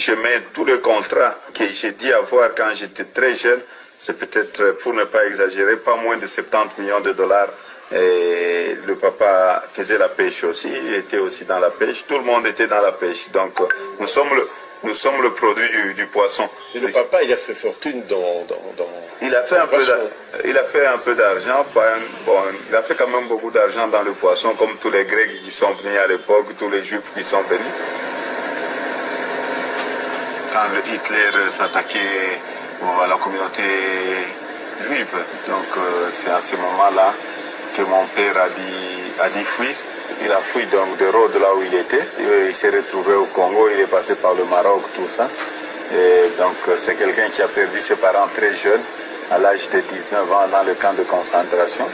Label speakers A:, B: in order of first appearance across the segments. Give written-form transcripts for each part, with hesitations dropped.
A: Je mets tous les contrats que j'ai dit avoir quand j'étais très jeune, c'est peut-être, pour ne pas exagérer, pas moins de 70 millions de dollars. Et le papa faisait la pêche aussi, il était aussi dans la pêche, tout le monde était dans la pêche. Donc nous sommes le produit du poisson.
B: Et le papa, il a fait fortune
A: il a fait un peu d'argent, bon, il a fait quand même beaucoup d'argent dans le poisson, comme tous les Grecs qui sont venus à l'époque, tous les Juifs qui sont venus. Quand Hitler s'attaquait à la communauté juive, donc c'est à ce moment-là que mon père a dit fuir. Il a fui donc de Rhodes là où il était. Il s'est retrouvé au Congo, il est passé par le Maroc, tout ça. Et donc c'est quelqu'un qui a perdu ses parents très jeunes, à l'âge de 19 ans, dans le camp de concentration.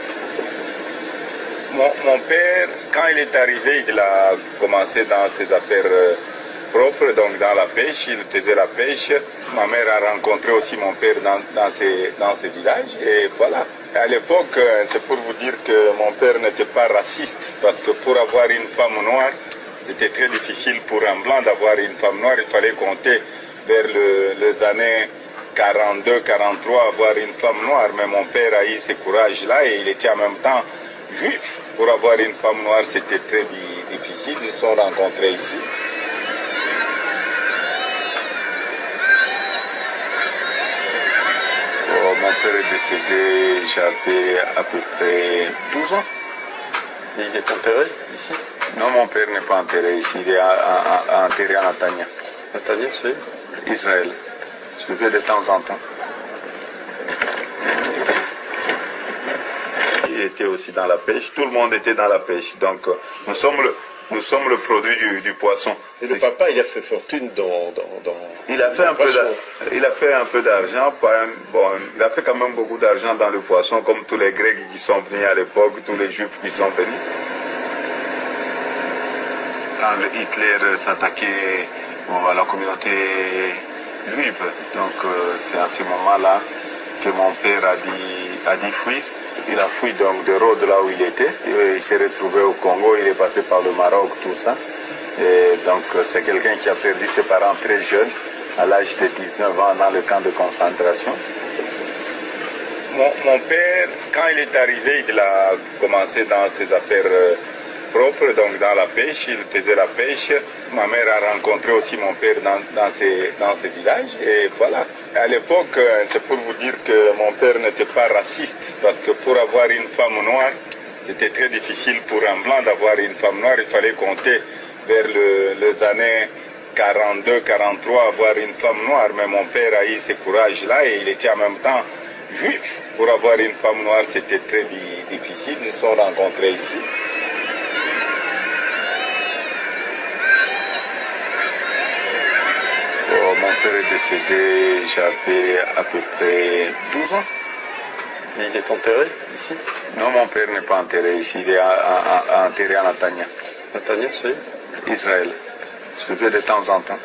A: Mon père, quand il est arrivé, il a commencé dans ses affaires propres, donc dans la pêche, il faisait la pêche. Ma mère a rencontré aussi mon père dans ces villages, et voilà. À l'époque, c'est pour vous dire que mon père n'était pas raciste, parce que pour avoir une femme noire, c'était très difficile pour un blanc d'avoir une femme noire. Il fallait compter vers les années 42, 43, avoir une femme noire. Mais mon père a eu ce courage-là et il était en même temps juif. Pour avoir une femme noire, c'était très difficile. Ils se sont rencontrés ici. Mon père est décédé, j'avais à peu près 12 ans.
B: Et il est enterré ici?
A: Non, mon père n'est pas enterré ici, il est enterré à Natania.
B: Natania, c'est
A: Israël. Je vais de temps en temps. Il était aussi dans la pêche, tout le monde était dans la pêche. Donc nous sommes le produit du poisson.
B: Et le papa, il a fait fortune
A: il a fait un peu d'argent, bon, il a fait quand même beaucoup d'argent dans le poisson, comme tous les Grecs qui sont venus à l'époque, tous les Juifs qui sont venus. Quand Hitler s'attaquait à la communauté juive, donc c'est à ce moment-là que mon père a dit fuir. Il a fui donc de Rhodes là où il était. Il s'est retrouvé au Congo, il est passé par le Maroc, tout ça. Et donc c'est quelqu'un qui a perdu ses parents très jeunes, à l'âge de 19 ans, dans le camp de concentration. Mon père, quand il est arrivé, il a commencé dans ses affaires propres, donc dans la pêche, il faisait la pêche. Ma mère a rencontré aussi mon père dans ces villages, et voilà. À l'époque, c'est pour vous dire que mon père n'était pas raciste, parce que pour avoir une femme noire, c'était très difficile pour un blanc d'avoir une femme noire. Il fallait compter vers les années 42, 43, avoir une femme noire. Mais mon père a eu ce courage-là et il était en même temps juif. Pour avoir une femme noire, c'était très difficile. Ils se sont rencontrés ici. Mon père est décédé, j'avais à peu près 12 ans.
B: Et il est enterré ici?
A: Non, mon père n'est pas enterré ici, il est enterré à Natania.
B: Natania, c'est
A: Israël. Je vais de temps en temps.